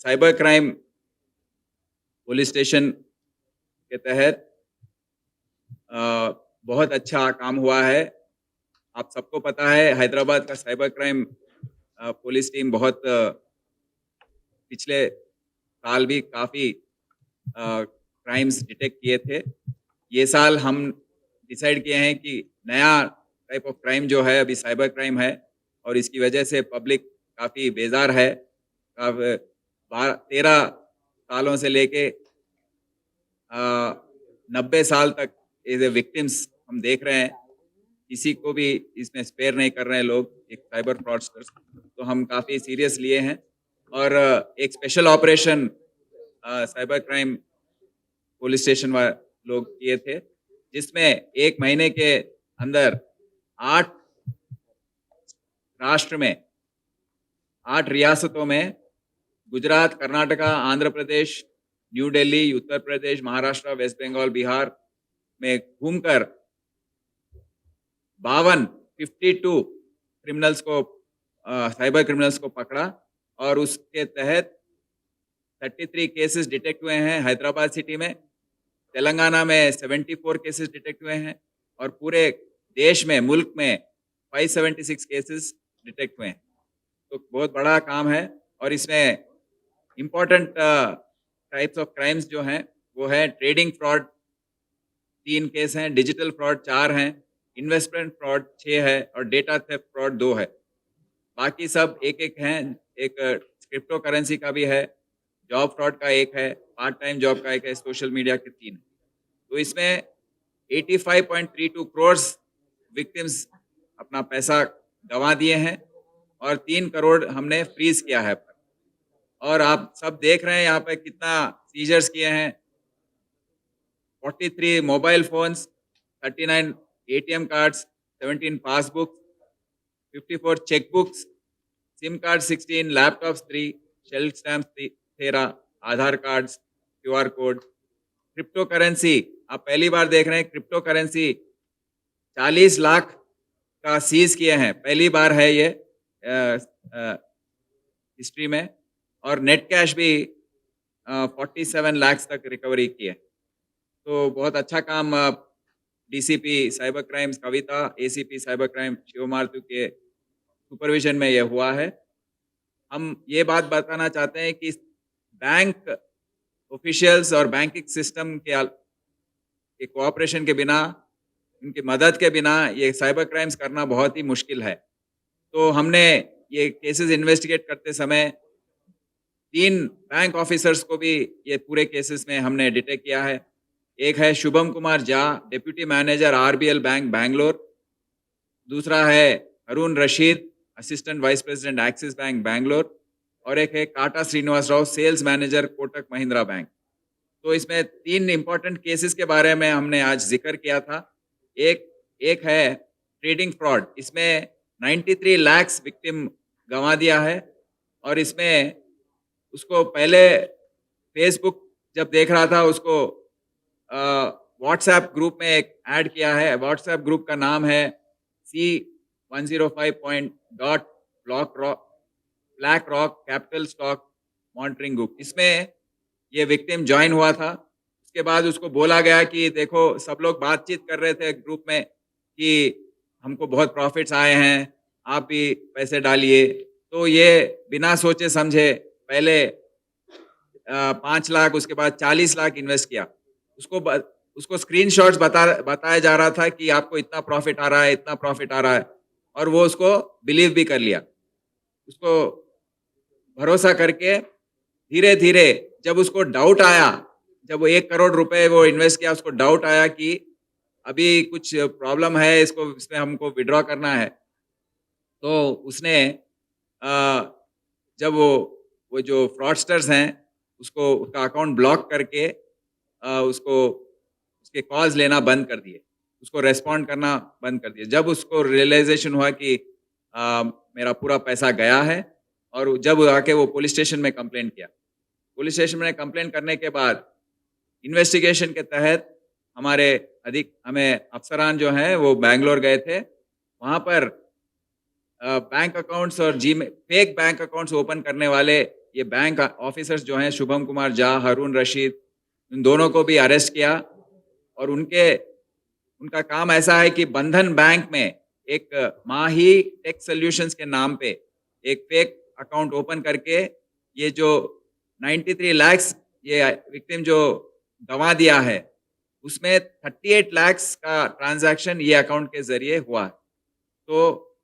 Cyber crime police station के तहत बहुत अच्छा काम हुआ है। आप सबको पता है हैदराबाद का साइबर क्राइम पुलिस टीम बहुत पिछले साल भी काफ़ी क्राइम्स डिटेक्ट किए थे। ये साल हम डिसाइड किए हैं कि नया टाइप ऑफ क्राइम जो है अभी साइबर क्राइम है और इसकी वजह से पब्लिक काफ़ी बेजार है। अब 13 सालों से लेके 90 साल तक एज ए विक्टिम्स हम देख रहे हैं। किसी को भी इसमें स्पेयर नहीं कर रहे हैं लोग, एक साइबर फ्रॉडस्टर्स। तो हम काफ़ी सीरियस लिए हैं और एक special operation cyber crime police station लोग किए थे, जिसमें 1 महीने के अंदर 8 राष्ट्र में 8 रियासतों में गुजरात, कर्नाटका, आंध्र प्रदेश, न्यू दिल्ली, उत्तर प्रदेश, महाराष्ट्र, वेस्ट बंगाल, बिहार में घूमकर 52 क्रिमिनल्स को साइबर क्रिमिनल्स को पकड़ा और उसके तहत 33 केसेस डिटेक्ट हुए हैं हैदराबाद सिटी में। तेलंगाना में 74 केसेस डिटेक्ट हुए हैं और पूरे देश में, मुल्क में 576 केसेस डिटेक्ट हुए हैं। तो बहुत बड़ा काम है और इसमें इम्पोर्टेंट टाइप्स ऑफ क्राइम्स जो हैं वो है ट्रेडिंग फ्रॉड 3 केस हैं, डिजिटल फ्रॉड 4 हैं, इन्वेस्टमेंट फ्रॉड 6 है और डेटा थेफ्ट फ्रॉड 2 है। बाकी सब एक-एक हैं, एक क्रिप्टो करेंसी का भी है, जॉब फ्रॉड का 1 है, पार्ट टाइम जॉब का 1 है, सोशल मीडिया के 3 है। तो इसमें 85.32 करोड़ विक्टिम्स अपना पैसा गँवा दिए हैं और 3 करोड़ हमने फ्रीज़ किया है। और आप सब देख रहे हैं यहाँ पे कितना सीजर्स किए हैं। 43 mobile phones, 39 ATM cards, 17 passbooks, 54 chequebooks, SIM card 16, laptops 3, shelf stamps 13, Aadhaar cards, QR code, crypto currency आप पहली बार देख रहे हैं। क्रिप्टो करेंसी 40 लाख का सीज किए हैं, पहली बार है ये हिस्ट्री में। और नेट कैश भी 47 लाख तक रिकवरी की है। तो बहुत अच्छा काम डीसीपी साइबर क्राइम्स कविता, एसीपी साइबर क्राइम शिवमार्तु के सुपरविजन में ये हुआ है। हम ये बात बताना चाहते हैं कि बैंक ऑफिशियल्स और बैंकिंग सिस्टम के कोऑपरेशन के बिना, उनकी मदद के बिना ये साइबर क्राइम्स करना बहुत ही मुश्किल है। तो हमने ये केसेस इन्वेस्टिगेट करते समय 3 बैंक ऑफिसर्स को भी ये पूरे केसेस में हमने डिटेक्ट किया है। एक है Shubham Kumar Jha, deputy manager RBL bank Bangalore. दूसरा है Arun Rashid, assistant vice president Axis bank Bangalore. और एक है Kata Srinivas Rao, sales manager Kotak Mahindra bank. तो इसमें 3 इम्पोर्टेंट केसेस के बारे में हमने आज जिक्र किया था। एक है ट्रेडिंग फ्रॉड, इसमें 93 लाख विक्टिम गंवा दिया है और इसमें उसको पहले फेसबुक जब देख रहा था उसको व्हाट्सएप ग्रुप में एक ऐड किया है। व्हाट्सएप ग्रुप का नाम है black rock capital stock monitoring group. इसमें ये विक्टिम ज्वाइन हुआ था। उसके बाद उसको बोला गया कि देखो, सब लोग बातचीत कर रहे थे ग्रुप में कि हमको बहुत प्रॉफिट्स आए हैं, आप भी पैसे डालिए। तो ये बिना सोचे समझे पहले 5 लाख, उसके बाद 40 लाख इन्वेस्ट किया। उसको स्क्रीनशॉट्स बताया जा रहा था कि आपको इतना प्रॉफिट आ रहा है, इतना प्रॉफिट आ रहा है, और वो उसको बिलीव भी कर लिया। उसको भरोसा करके धीरे धीरे जब उसको डाउट आया, जब वो 1 करोड़ रुपए वो इन्वेस्ट किया, उसको डाउट आया कि अभी कुछ प्रॉब्लम है, इसमें हमको विड्रॉ करना है। तो उसने जब वो जो फ्रॉडस्टर्स हैं उसका अकाउंट ब्लॉक करके उसके कॉल्स लेना बंद कर दिए, उसको रेस्पॉन्ड करना बंद कर दिए। जब उसको रियलाइजेशन हुआ कि मेरा पूरा पैसा गया है, और जब आके वो पुलिस स्टेशन में कंप्लेंट किया। पुलिस स्टेशन में कंप्लेंट करने के बाद इन्वेस्टिगेशन के तहत हमें अफसरान जो हैं वो बैंगलोर गए थे। वहाँ पर बैंक अकाउंट्स और फेक बैंक अकाउंट्स ओपन करने वाले ये बैंक ऑफिसर्स जो हैं शुभम कुमार झा, हारून रशीद, इन दोनों को भी अरेस्ट किया और उनका काम ऐसा है कि बंधन बैंक में एक माही टेक सॉल्यूशंस के नाम पे एक फेक अकाउंट ओपन करके ये जो 93 लाख ये विक्टिम जो गंवा दिया है उसमें 38 लाख का ट्रांजैक्शन ये अकाउंट के जरिए हुआ है। तो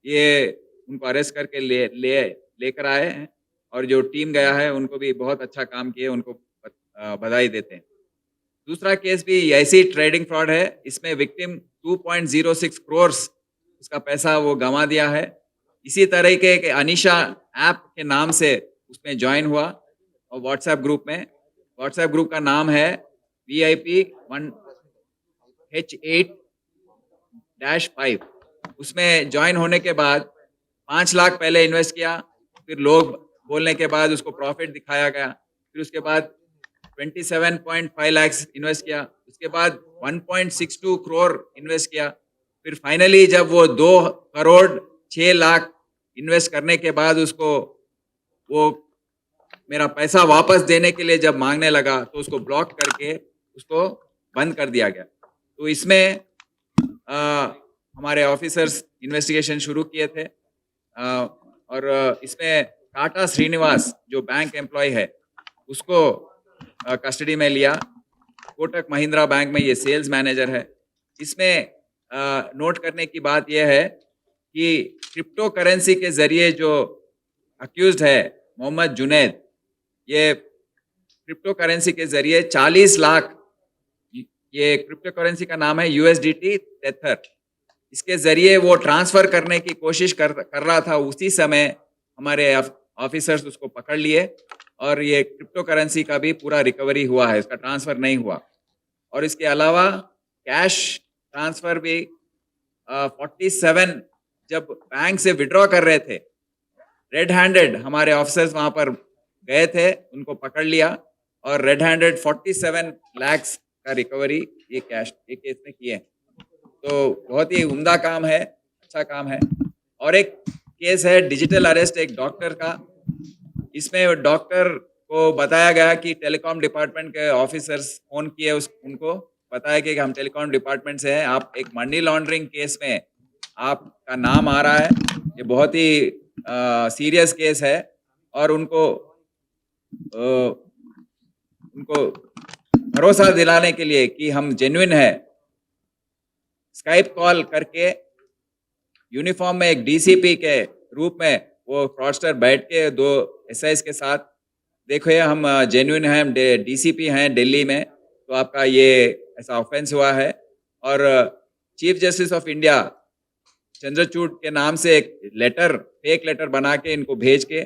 ये उनको अरेस्ट करके लेकर आए हैं और जो टीम गया है उनको भी बहुत अच्छा काम किए, उनको बधाई देते हैं। दूसरा केस भी ऐसी ट्रेडिंग फ्रॉड है, इसमें विक्टिम 2.06 करोड़ उसका पैसा वो गंवा दिया है। इसी तरह के एक अनिशा ऐप के नाम से उसमें ज्वाइन हुआ और व्हाट्सएप ग्रुप का नाम है VIP1H8-5। उसमें ज्वाइन होने के बाद 5 लाख पहले इन्वेस्ट किया, फिर लोग बोलने के बाद उसको प्रॉफिट दिखाया गया, फिर उसके बाद 27.5 लाख इन्वेस्ट किया, उसके बाद 1.62 करोड़ इन्वेस्ट किया, फिर फाइनली जब वो 2 करोड़ 6 लाख इन्वेस्ट करने के बाद उसको वो मेरा पैसा वापस देने के लिए जब मांगने लगा तो उसको ब्लॉक करके उसको बंद कर दिया गया। तो इसमें हमारे ऑफिसर्स इन्वेस्टिगेशन शुरू किए थे और इसमें टाटा श्रीनिवास जो बैंक एम्प्लॉय है उसको कस्टडी में लिया। कोटक महिंद्रा बैंक में ये सेल्स मैनेजर है। इसमें नोट करने की बात यह है कि क्रिप्टो करेंसी के जरिए जो अक्यूज्ड है मोहम्मद जुनैद, ये क्रिप्टो करेंसी के जरिए 40 लाख, ये क्रिप्टो करेंसी का नाम है USDT टेथर, इसके जरिए वो ट्रांसफर करने की कोशिश कर रहा था। उसी समय हमारे ऑफिसर्स उसको पकड़ लिए और ये क्रिप्टो करेंसी का भी पूरा रिकवरी हुआ है, इसका ट्रांसफर नहीं हुआ। और इसके अलावा कैश ट्रांसफर भी 47 जब बैंक से विड्रॉ कर रहे थे, रेड हैंडेड हमारे ऑफिसर्स वहां पर गए थे, उनको पकड़ लिया और रेड हैंडेड 47 लाख का रिकवरी ये केस में किए। तो बहुत ही उम्दा काम है, अच्छा काम है। और एक केस है डिजिटल अरेस्ट एक डॉक्टर का। इसमें डॉक्टर को बताया गया कि टेलीकॉम डिपार्टमेंट के ऑफिसर्स फोन किए, उनको बताया कि हम टेलीकॉम डिपार्टमेंट से हैं, आप एक मनी लॉन्ड्रिंग केस में आपका नाम आ रहा है, ये बहुत ही सीरियस केस है और उनको भरोसा दिलाने के लिए कि हम जेन्युइन है, स्काइप कॉल करके यूनिफॉर्म में एक DCP के रूप में वो फ्रॉडस्टर बैठ के 2 SIs के साथ, देखो ये हम जेन्युइन हैं, हम DCP हैं दिल्ली में, तो आपका ये ऐसा ऑफेंस हुआ है। और chief justice of India Chandrachud के नाम से एक लेटर, फेक लेटर बना के इनको भेज के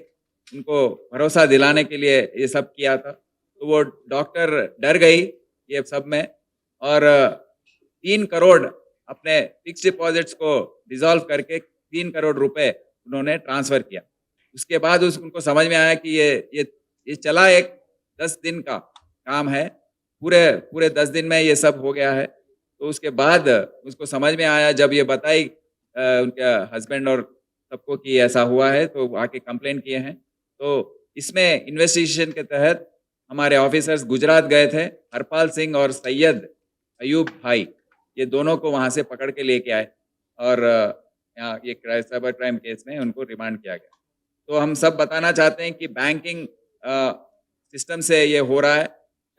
उनको भरोसा दिलाने के लिए ये सब किया था। तो वो डॉक्टर डर गई ये सब में और 3 करोड़ अपने फिक्स डिपॉजिट्स को डिसॉल्व करके 3 करोड़ रुपए उन्होंने ट्रांसफर किया। उसके बाद उनको समझ में आया कि ये चला एक 10 दिन का काम है, पूरे 10 दिन में ये सब हो गया है। तो उसके बाद उसको समझ में आया, जब ये बताई उनके हस्बैंड और सबको कि ऐसा हुआ है, तो आके कंप्लेन किए हैं। तो इसमें इन्वेस्टिगेशन के तहत हमारे ऑफिसर्स गुजरात गए थे, हरपाल सिंह और सैयद अयूब भाई, ये दोनों को वहां से पकड़ के लेके आए और यहाँ ये साइबर क्राइम केस में उनको रिमांड किया गया। तो हम सब बताना चाहते हैं कि बैंकिंग सिस्टम से ये हो रहा है।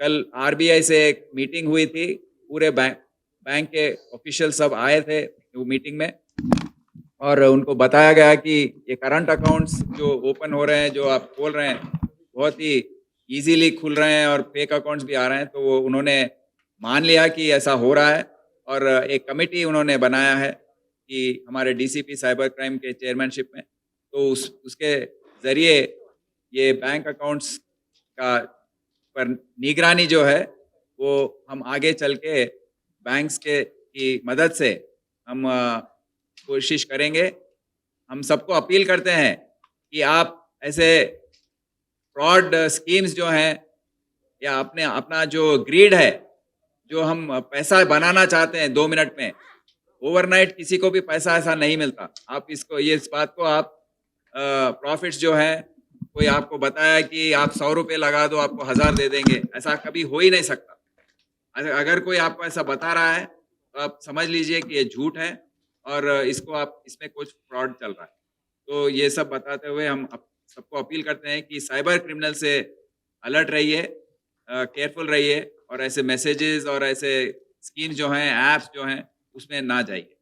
कल RBI से एक मीटिंग हुई थी, पूरे बैंक के ऑफिशियल सब आए थे वो मीटिंग में और उनको बताया गया कि ये करंट अकाउंट्स जो ओपन हो रहे हैं, जो आप खोल रहे हैं, बहुत ही इजीली खुल रहे हैं और फेक अकाउंट्स भी आ रहे हैं। तो वो उन्होंने मान लिया कि ऐसा हो रहा है और एक कमेटी उन्होंने बनाया है कि हमारे DCP साइबर क्राइम के चेयरमैनशिप में, तो उसके जरिए ये बैंक अकाउंट्स का पर निगरानी जो है वो हम आगे चल के बैंक्स की मदद से हम कोशिश करेंगे। हम सबको अपील करते हैं कि आप ऐसे फ्रॉड स्कीम्स जो हैं या अपना जो ग्रीड है, जो हम पैसा बनाना चाहते हैं 2 मिनट में, ओवरनाइट किसी को भी पैसा ऐसा नहीं मिलता। आप इस बात को आप प्रॉफिट्स जो है कोई आपको बताया कि आप 100 रुपए लगा दो आपको 1000 दे देंगे, ऐसा कभी हो ही नहीं सकता। अगर कोई आपको ऐसा बता रहा है, तो आप समझ लीजिए कि ये झूठ है और इसको आप इसमें कुछ फ्रॉड चल रहा है। तो ये सब बताते हुए हम सबको अपील करते हैं कि साइबर क्रिमिनल से अलर्ट रहिए, केयरफुल रहिए और ऐसे मैसेजेस और ऐसे स्कीम जो हैं, ऐप्स जो हैं, उसमें ना जाइए।